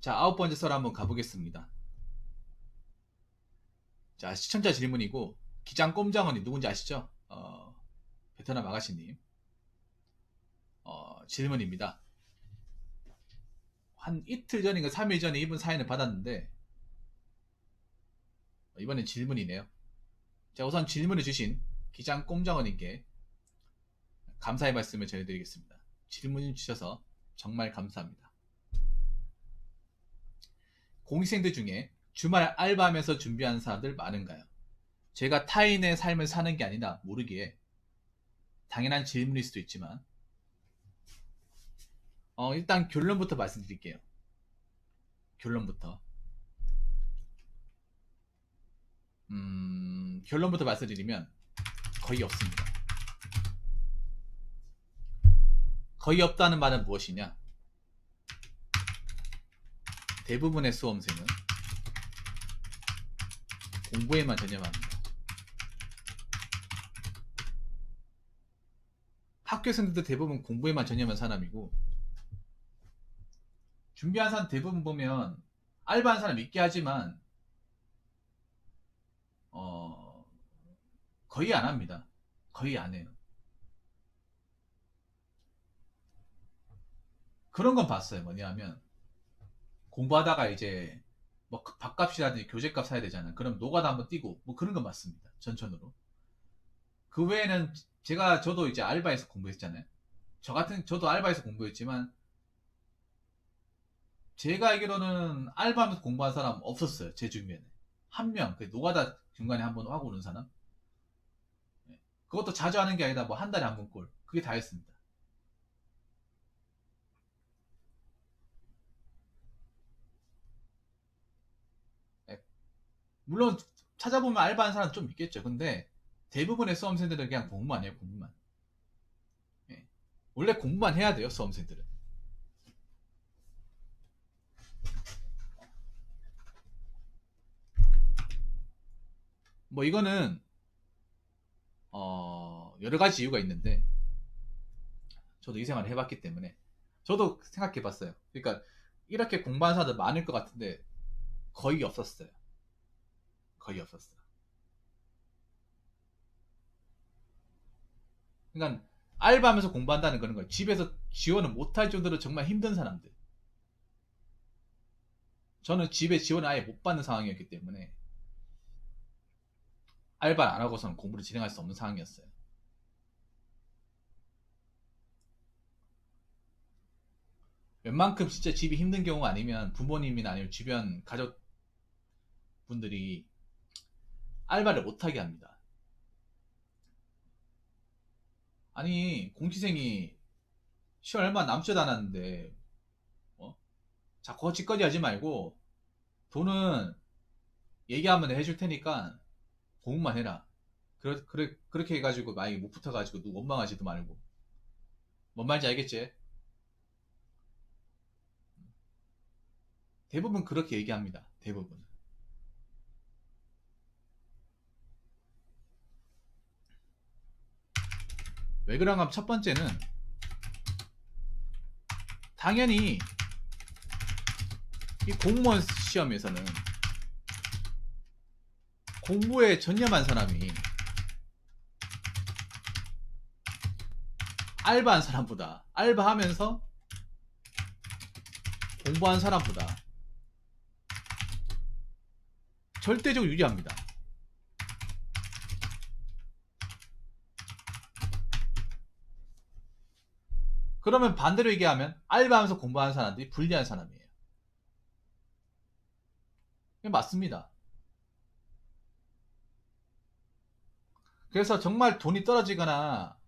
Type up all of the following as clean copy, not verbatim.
자, 9번째 썰 한번 가보겠습니다. 자, 시청자 질문이고, 기장 꼼장언니 누군지 아시죠? 베트남 아가씨님. 질문입니다. 한 이틀 전인가 3일 전에 이분 사연을 받았는데, 이번엔 질문이네요. 자, 우선 질문을 주신 기장 꼼장언님께 감사의 말씀을 전해드리겠습니다. 질문 주셔서 정말 감사합니다. 공시생들 중에 주말 알바하면서 준비하는 사람들 많은가요? 제가 타인의 삶을 사는 게 아니라 모르기에 당연한 질문일 수도 있지만 일단 결론부터 말씀드릴게요. 결론부터 말씀드리면 거의 없습니다. 거의 없다는 말은 무엇이냐? 대부분의 수험생은 공부에만 전념합니다. 학교생들도 대부분 공부에만 전념한 사람이고, 준비한 사람 대부분 보면 알바한 사람 있게 하지만 거의 안 합니다. 거의 안 해요. 그런 건 봤어요. 뭐냐면 공부하다가 이제 뭐 밥값이라든지 교재값 사야 되잖아요. 그럼 노가다 한번 뛰고 뭐 그런 건 맞습니다. 전천후로. 그 외에는 저도 이제 알바에서 공부했잖아요. 저도 알바에서 공부했지만 제가 알기로는 알바하면서 공부한 사람 없었어요. 제 주변에 한 명, 그 노가다 중간에 한번 하고 오는 사람. 예. 그것도 자주 하는 게 아니라 뭐 한 달에 한 번 꼴. 그게 다였습니다. 예. 물론 찾아보면 알바하는 사람 좀 있겠죠. 근데 대부분의 수험생들은 그냥 공부만 해요. 공부만. 예. 원래 공부만 해야 돼요. 수험생들은. 뭐 이거는 여러 가지 이유가 있는데 저도 이 생활을 해봤기 때문에 저도 생각해봤어요. 그러니까 이렇게 공부하는 사람들 많을 것 같은데 거의 없었어요. 거의 없었어. 그러니까 알바하면서 공부한다는 그런 거예요. 집에서 지원을 못할 정도로 정말 힘든 사람들. 저는 집에 지원을 아예 못 받는 상황이었기 때문에 알바를 안 하고서는 공부를 진행할 수 없는 상황이었어요. 웬만큼 진짜 집이 힘든 경우 아니면 부모님이나 아니면 주변 가족분들이 알바를 못하게 합니다. 아니 공시생이 시간 얼마 남지도 않았는데 자꾸 헛짓거리 하지 말고 돈은 얘기하면 해줄 테니까 공부만 해라. 그렇게 해가지고 만약에 못 붙어가지고 누구 원망하지도 말고. 뭔 말인지 알겠지? 대부분 그렇게 얘기합니다. 대부분. 왜 그런가 하면 첫 번째는 당연히 이 공무원 시험에서는 공부에 전념한 사람이 알바한 사람보다 알바하면서 공부한 사람보다 절대적으로 유리합니다. 그러면 반대로 얘기하면 알바하면서 공부하는 사람들이 불리한 사람이에요. 맞습니다. 그래서 정말 돈이 떨어지거나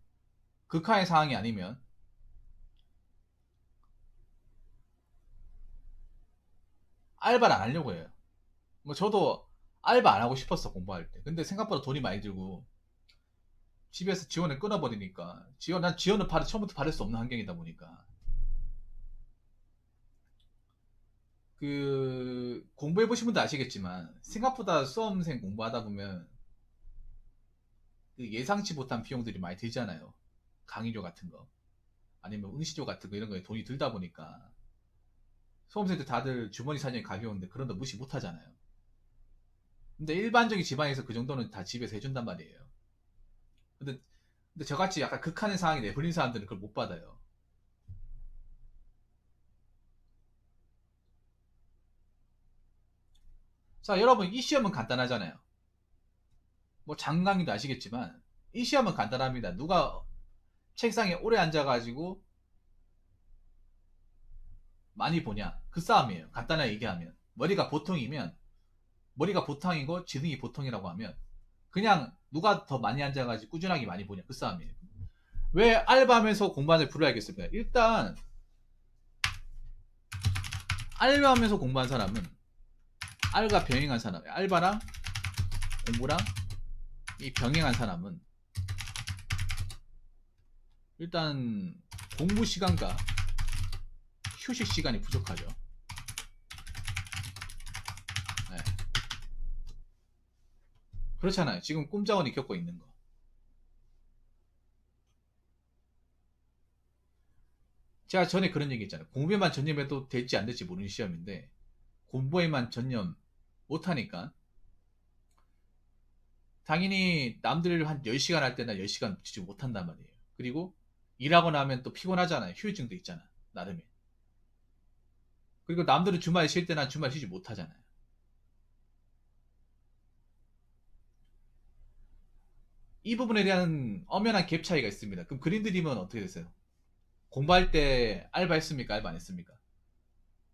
극한의 상황이 아니면 알바를 안 하려고 해요. 뭐 저도 알바 안 하고 싶었어 공부할 때. 근데 생각보다 돈이 많이 들고 집에서 지원을 끊어버리니까 난 지원을 처음부터 받을 수 없는 환경이다 보니까 그 공부해 보신 분도 아시겠지만 생각보다 수험생 공부하다 보면 그 예상치 못한 비용들이 많이 들잖아요. 강의료 같은 거 아니면 응시료 같은 거 이런 거에 돈이 들다 보니까 수험생들 다들 주머니 사정이 가벼운데 그런 거 무시 못 하잖아요. 근데 일반적인 집안에서 그 정도는 다 집에서 해준단 말이에요. 근데, 근데 저같이 약간 극한의 상황이 내버린 사람들은 그걸 못 받아요. 자, 여러분, 이 시험은 간단하잖아요. 뭐, 장강의도 아시겠지만, 이 시험은 간단합니다. 누가 책상에 오래 앉아가지고 많이 보냐. 그 싸움이에요. 간단하게 얘기하면. 머리가 보통이고 지능이 보통이라고 하면, 그냥 누가 더 많이 앉아가지고 꾸준하게 많이 보냐. 그 싸움이에요. 왜 알바하면서 공부하는 불러야겠습니까? 일단, 알바하면서 공부한 사람은, 알과 병행한 사람, 알바랑 공부랑 이 병행한 사람은, 일단, 공부 시간과 휴식 시간이 부족하죠. 네. 그렇잖아요. 지금 꼼짝원이 겪고 있는 거. 제가 전에 그런 얘기 했잖아요. 공부에만 전념해도 될지 안 될지 모르는 시험인데, 공부에만 전념 못하니까, 당연히 남들 한 10시간 할 때나 10시간 지지 못한단 말이에요. 그리고 일하고 나면 또 피곤하잖아요. 휴유증도 있잖아. 나름에. 그리고 남들은 주말에 쉴 때난 주말 쉬지 못하잖아요. 이 부분에 대한 엄연한 갭 차이가 있습니다. 그럼 그린드림은 어떻게 됐어요? 공부할 때 알바 했습니까? 알바 안 했습니까?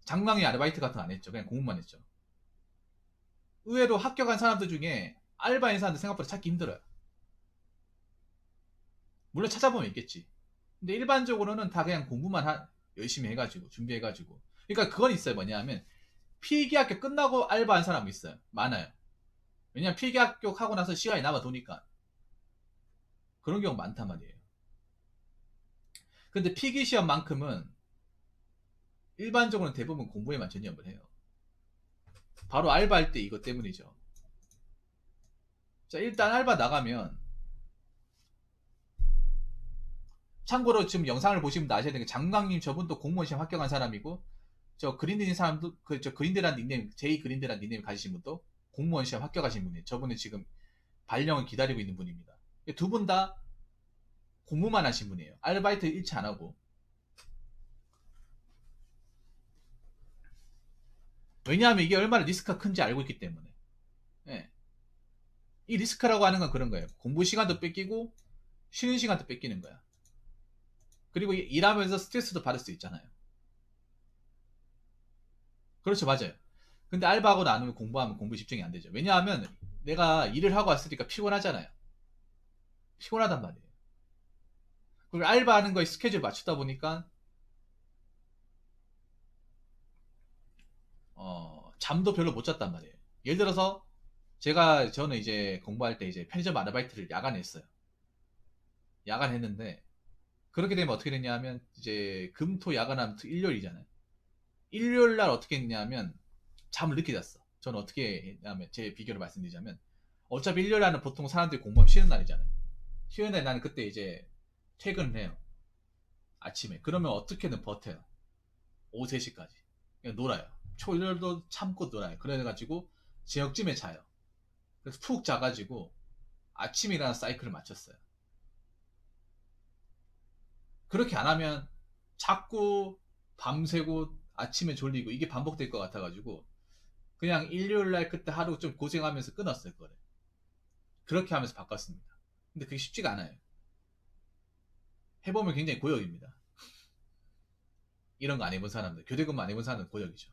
장난이 아르바이트 같은 거 안 했죠. 그냥 공부만 했죠. 의외로 합격한 사람들 중에 알바인 사람들 생각보다 찾기 힘들어요. 물론 찾아보면 있겠지. 근데 일반적으로는 다 그냥 열심히 해가지고 준비해가지고. 그러니까 그건 있어요. 뭐냐면 필기학교 끝나고 알바한 사람이 있어요. 많아요. 왜냐면 필기학교 하고 나서 시간이 남아도니까. 그런 경우 많단 말이에요. 근데 필기시험만큼은 일반적으로는 대부분 공부에만 전념을 해요. 바로 알바할 때 이것 때문이죠. 자, 일단 알바 나가면, 참고로 지금 영상을 보시면 아셔야 되는 게, 장강님 저분도 공무원 시험 합격한 사람이고, 저 그린드인 사람도, 저 그린드란 닉네임, 제이 그린드란 닉네임 가지신 분도 공무원 시험 합격하신 분이에요. 저분은 지금 발령을 기다리고 있는 분입니다. 두 분 다 공부만 하신 분이에요. 아르바이트 일치 안 하고. 왜냐하면 이게 얼마나 리스크가 큰지 알고 있기 때문에. 예. 이 리스크라고 하는 건 그런 거예요. 공부 시간도 뺏기고 쉬는 시간도 뺏기는 거야. 그리고 일하면서 스트레스도 받을 수 있잖아요. 그렇죠, 맞아요. 근데 알바하고 나누면 공부하면 공부 집중이 안 되죠. 왜냐하면 내가 일을 하고 왔으니까 피곤하잖아요. 피곤하단 말이에요. 그리고 알바하는 거에 스케줄 맞추다 보니까 잠도 별로 못 잤단 말이에요. 예를 들어서 저는 이제 공부할 때 이제 편의점 아르바이트를 야간에 했어요. 야간 했는데 그렇게 되면 어떻게 됐냐면 이제 금토 야간하면 일요일이잖아요. 일요일 날 어떻게 했냐면 잠을 늦게 잤어. 저는 어떻게 했냐면 제 비교를 말씀드리자면 어차피 일요일 날은 보통 사람들이 공부하면 쉬는 날이잖아요. 쉬는 날 나는 그때 이제 퇴근을 해요. 아침에. 그러면 어떻게든 버텨요. 오후 3시까지. 그냥 놀아요. 초일도 참고 놀아요. 그래가지고 저녁쯤에 자요. 그래서 푹 자가지고 아침에 일어나서 사이클을 맞췄어요. 그렇게 안 하면 자꾸 밤새고 아침에 졸리고 이게 반복될 것 같아가지고 그냥 일요일 날 그때 하루 좀 고생하면서 끊었어요. 그거를. 그렇게 하면서 바꿨습니다. 근데 그게 쉽지가 않아요. 해보면 굉장히 고역입니다. 이런 거 안 해본 사람들, 교대근무 안 해본 사람들은 고역이죠.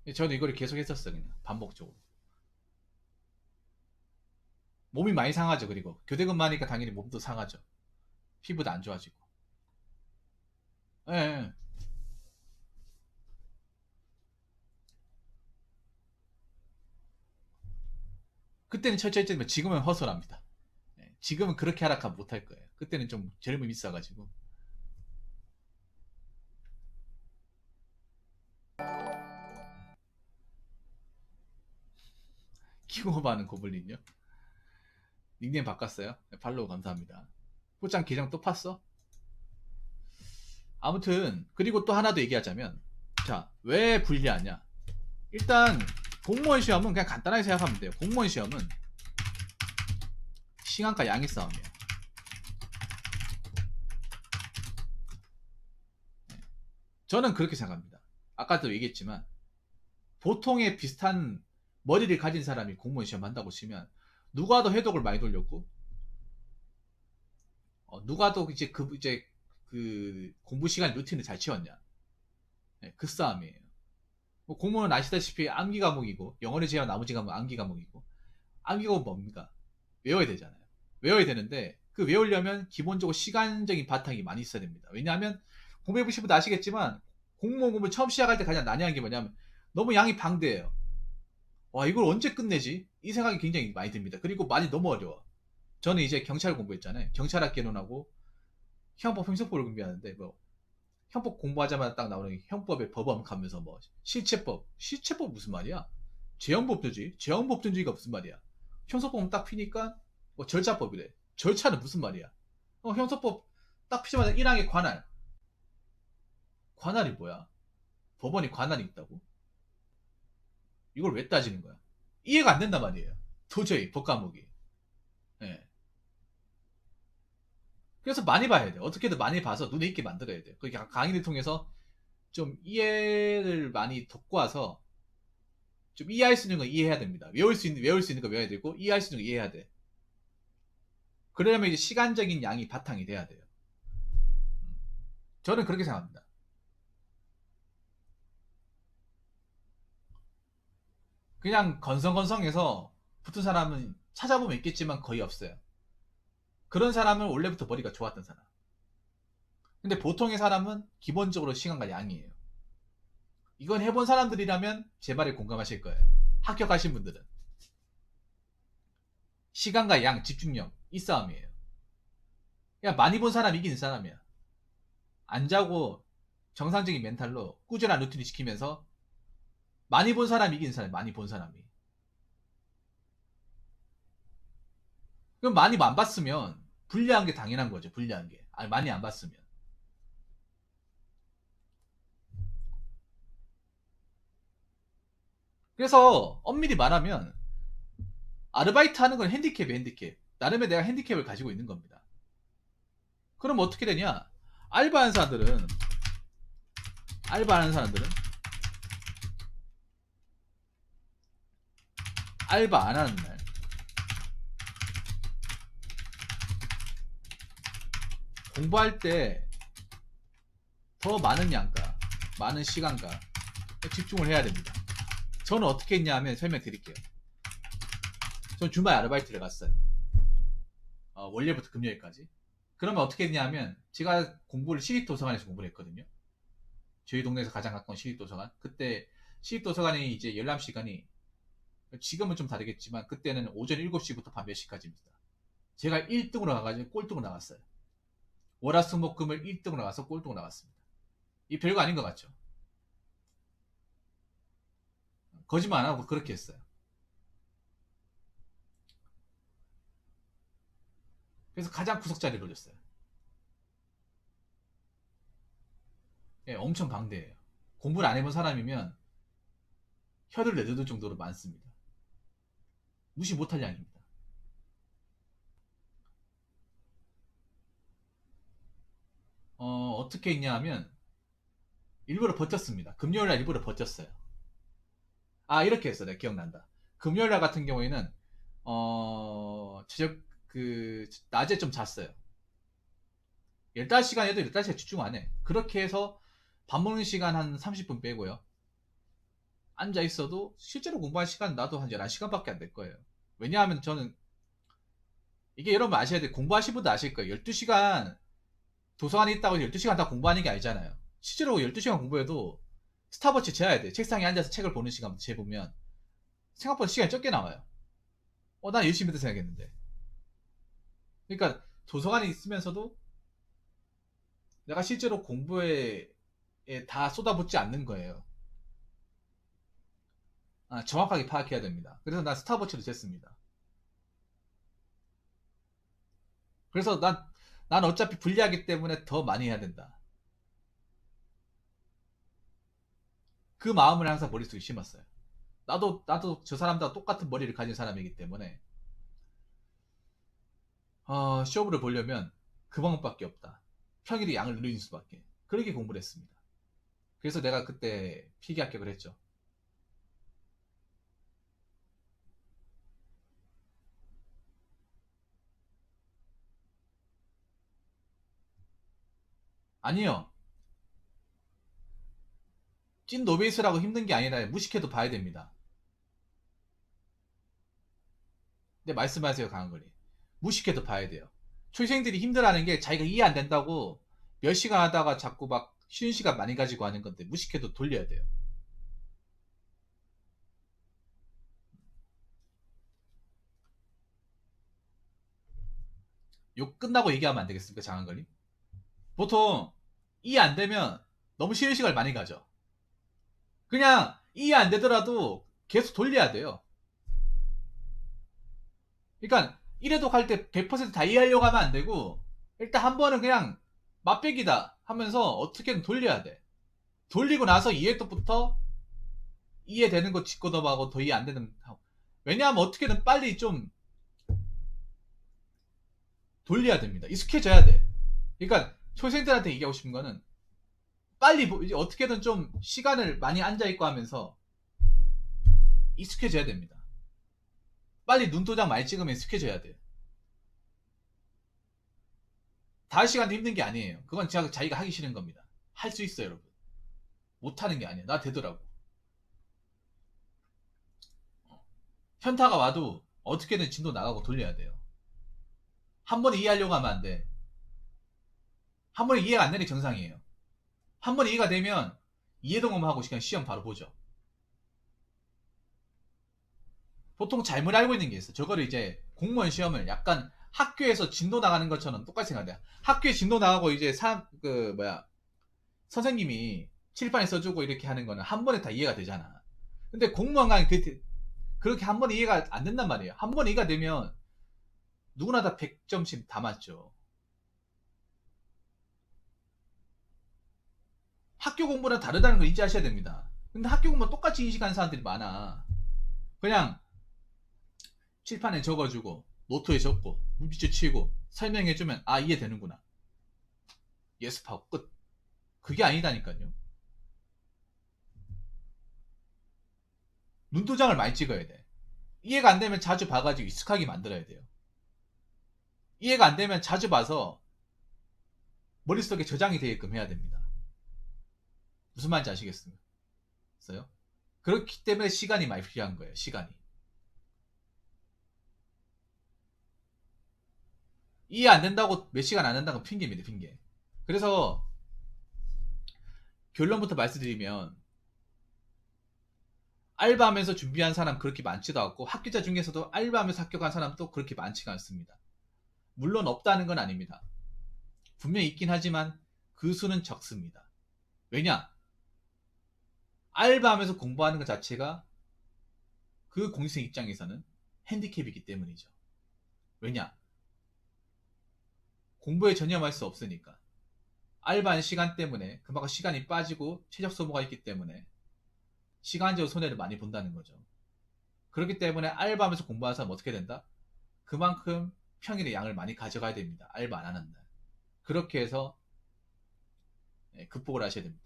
네. 저는 이거를 계속 했었어요. 그냥 반복적으로. 몸이 많이 상하죠. 그리고 교대근무 하니까 당연히 몸도 상하죠. 피부도 안 좋아지고. 예, 예. 그때는 철저히 했지만 지금은 허술합니다. 예, 지금은 그렇게 하락하면 못할 거예요. 그때는 좀 젊음이 있어가지고. 킹오버하는 고블린요? 닉네임 바꿨어요? 네, 팔로우 감사합니다. 포장 계정 또 팠어? 아무튼 그리고 또 하나 더 얘기하자면, 자, 왜 불리하냐? 일단 공무원 시험은 그냥 간단하게 생각하면 돼요. 공무원 시험은 시간과 양의 싸움이에요. 저는 그렇게 생각합니다. 아까도 얘기했지만 보통의 비슷한 머리를 가진 사람이 공무원 시험 한다고 치면 누가 더 해독을 많이 돌렸고, 누가 더 이제 그 공부 시간 루틴을 잘 채웠냐. 네, 그 싸움이에요. 뭐 공무원은 아시다시피 암기 과목이고, 영어를 제외한 나머지 과목 암기 과목이고, 암기 과목은 뭡니까? 외워야 되잖아요. 외워야 되는데 그 외우려면 기본적으로 시간적인 바탕이 많이 있어야 됩니다. 왜냐하면 공부해보신 분도 아시겠지만 공무원 공부 처음 시작할 때 가장 난해한 게 뭐냐면 너무 양이 방대해요. 와, 이걸 언제 끝내지? 이 생각이 굉장히 많이 듭니다. 그리고 많이 너무 어려워. 저는 이제 경찰 공부했잖아요. 경찰학개론하고 형법, 형사법을 공부하는데 뭐 형법 공부하자마자 딱 나오는 형법의 법원 가면서 뭐 실체법 무슨 말이야? 재형법도지, 재형법도지가 무슨 말이야? 형사법은 딱 피니까 뭐 절차법이래. 절차는 무슨 말이야? 형사법 딱 피자마자 1항의 관할. 관할이 뭐야? 법원이 관할이 있다고? 이걸 왜 따지는 거야? 이해가 안 된단 말이에요. 도저히 법 과목이. 예. 그래서 많이 봐야 돼. 어떻게든 많이 봐서 눈에 익게 만들어야 돼. 그 강의를 통해서 좀 이해를 많이 돕고 와서 좀 이해할 수 있는 건 이해해야 됩니다. 외울 수 있는 거 외워야 되고, 이해할 수 있는 거 이해해야 돼. 그러려면 이제 시간적인 양이 바탕이 돼야 돼요. 저는 그렇게 생각합니다. 그냥 건성건성해서 붙은 사람은 찾아보면 있겠지만 거의 없어요. 그런 사람은 원래부터 머리가 좋았던 사람. 근데 보통의 사람은 기본적으로 시간과 양이에요. 이건 해본 사람들이라면 제 말에 공감하실 거예요. 합격하신 분들은. 시간과 양, 집중력, 이 싸움이에요. 그냥 많이 본 사람이 이기는 사람이야. 안 자고 정상적인 멘탈로 꾸준한 루틴을 지키면서 많이 본 사람이 이기는 사람이, 많이 본 사람이. 그럼 많이 안 봤으면 불리한 게 당연한 거죠. 불리한 게. 아니, 많이 안 봤으면. 그래서 엄밀히 말하면 아르바이트 하는 건 핸디캡이에요. 핸디캡. 나름의 내가 핸디캡을 가지고 있는 겁니다. 그럼 어떻게 되냐? 알바하는 사람들은 알바 안 하는 날 공부할 때 더 많은 양과 많은 시간과 집중을 해야 됩니다. 저는 어떻게 했냐 하면 설명드릴게요. 저는 주말 아르바이트를 갔어요. 월요일부터 금요일까지. 그러면 어떻게 했냐 하면 제가 공부를 시립도서관에서 공부를 했거든요. 저희 동네에서 가장 가까운 시립도서관. 그때 시립도서관이 이제 열람 시간이 지금은 좀 다르겠지만 그때는 오전 7시부터 밤 몇 시까지입니다. 제가 1등으로 가가지고 꼴등으로 나갔어요. 월화수목금을 1등으로 나가서 꼴등으로 나갔습니다. 이 별거 아닌 것 같죠? 거짓말 안 하고 그렇게 했어요. 그래서 가장 구석자리를 올렸어요. 예, 엄청 방대해요. 공부를 안 해본 사람이면 혀를 내두를 정도로 많습니다. 무시 못할 양입니다. 어떻게 했냐 하면 일부러 버텼습니다. 금요일날 일부러 버텼어요. 아, 이렇게 했어. 내가 기억난다. 금요일날 같은 경우에는 낮에 좀 잤어요. 15시간 해도 15시간 집중 안 해. 그렇게 해서 밥 먹는 시간 한 30분 빼고요. 앉아 있어도 실제로 공부할 시간 나도 한 11시간밖에 안 될 거예요. 왜냐하면 저는 이게 여러분 아셔야 돼요. 공부하신 분도 아실 거예요. 12시간 도서관에 있다고 12시간 다 공부하는 게 아니잖아요. 실제로 12시간 공부해도 스탑워치 재야 돼. 책상에 앉아서 책을 보는 시간 재보면 생각보다 시간이 적게 나와요. 난 열심히 했다 생각했는데. 그러니까 도서관에 있으면서도 내가 실제로 공부에 다 쏟아붓지 않는 거예요. 정확하게 파악해야 됩니다. 그래서 난 스탑워치를 쟀습니다. 그래서 난 어차피 불리하기 때문에 더 많이 해야 된다. 그 마음을 항상 머릿속에 심었어요. 나도 저 사람들과 똑같은 머리를 가진 사람이기 때문에 쇼부를 보려면 그 방법밖에 없다. 평일에 양을 늘리는 수밖에. 그렇게 공부를 했습니다. 그래서 내가 그때 필기 합격을 했죠. 아니요. 찐 노베이스라고 힘든 게 아니라 무식해도 봐야 됩니다. 네, 말씀하세요, 강한거리. 무식해도 봐야 돼요. 초생들이 힘들어하는 게 자기가 이해 안 된다고 몇 시간 하다가 자꾸 막 쉬는 시간 많이 가지고 하는 건데 무식해도 돌려야 돼요. 욕 끝나고 얘기하면 안 되겠습니까, 장한거리? 보통 이해 안 되면 너무 쉬는 시간을 많이 가죠. 그냥 이해 안 되더라도 계속 돌려야 돼요. 그러니까 이래도 갈 때 100%다 이해하려고 하면 안 되고 일단 한 번은 그냥 맛배기다 하면서 어떻게든 돌려야 돼. 돌리고 나서 이해도부터 이해되는 거 짚고 넘어가고 더 이해 안 되는 거 하고. 왜냐하면 어떻게든 빨리 좀 돌려야 됩니다. 익숙해져야 돼. 그러니까 초생들한테 얘기하고 싶은 거는 빨리 이제 어떻게든 좀 시간을 많이 앉아있고 하면서 익숙해져야 됩니다. 빨리 눈도장 많이 찍으면 익숙해져야 돼요. 5시간도 힘든 게 아니에요. 그건 자기가 하기 싫은 겁니다. 할 수 있어요, 여러분. 못하는 게 아니에요. 나 되더라고. 현타가 와도 어떻게든 진도 나가고 돌려야 돼요. 한 번에 이해하려고 하면 안 돼. 한 번에 이해가 안 되는 게 정상이에요. 한 번에 이해가 되면 이해동험하고 그냥 시험 바로 보죠. 보통 잘못 알고 있는 게 있어. 저거를 이제 공무원 시험을 약간 학교에서 진도 나가는 것처럼 똑같이 생각해요. 학교에 진도 나가고 이제 선생님이 칠판에 써주고 이렇게 하는 거는 한 번에 다 이해가 되잖아. 근데 공무원 강의 그렇게 한 번에 이해가 안 된단 말이에요. 한 번에 이해가 되면 누구나 다 100점씩 다 맞죠. 학교 공부랑 다르다는 걸 인지하셔야 됩니다. 근데 학교 공부 똑같이 인식하는 사람들이 많아. 그냥 칠판에 적어주고 노트에 적고 눈빛을 치고 설명해주면 이해되는구나. 예습하고 끝. 그게 아니다니까요. 눈도장을 많이 찍어야 돼. 이해가 안 되면 자주 봐가지고 익숙하게 만들어야 돼요. 이해가 안 되면 자주 봐서 머릿속에 저장이 되게끔 해야 됩니다. 무슨 말인지 아시겠어요? 그렇기 때문에 시간이 많이 필요한 거예요. 시간이. 이해 안 된다고 몇 시간 안 한다는 건 핑계입니다. 핑계. 그래서 결론부터 말씀드리면 알바하면서 준비한 사람 그렇게 많지도 않고 합격자 중에서도 알바하면서 합격한 사람도 그렇게 많지가 않습니다. 물론 없다는 건 아닙니다. 분명히 있긴 하지만 그 수는 적습니다. 왜냐? 알바하면서 공부하는 것 자체가 그 공시생 입장에서는 핸디캡이기 때문이죠. 왜냐? 공부에 전념할 수 없으니까. 알바한 시간 때문에 그만큼 시간이 빠지고 체력 소모가 있기 때문에 시간적으로 손해를 많이 본다는 거죠. 그렇기 때문에 알바하면서 공부하는 사람은 어떻게 된다? 그만큼 평일에 양을 많이 가져가야 됩니다. 알바 안 하는 날. 그렇게 해서 극복을 하셔야 됩니다.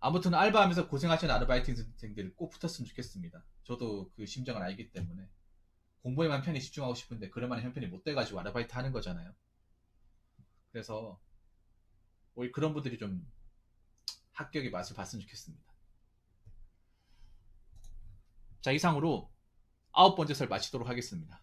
아무튼 알바하면서 고생하시는 아르바이트생들 꼭 붙었으면 좋겠습니다. 저도 그 심정을 알기 때문에 공부에만 편히 집중하고 싶은데 그럴만한 형편이 못 돼가지고 아르바이트 하는 거잖아요. 그래서 오히려 그런 분들이 좀 합격의 맛을 봤으면 좋겠습니다. 자, 이상으로 9번째 설 마치도록 하겠습니다.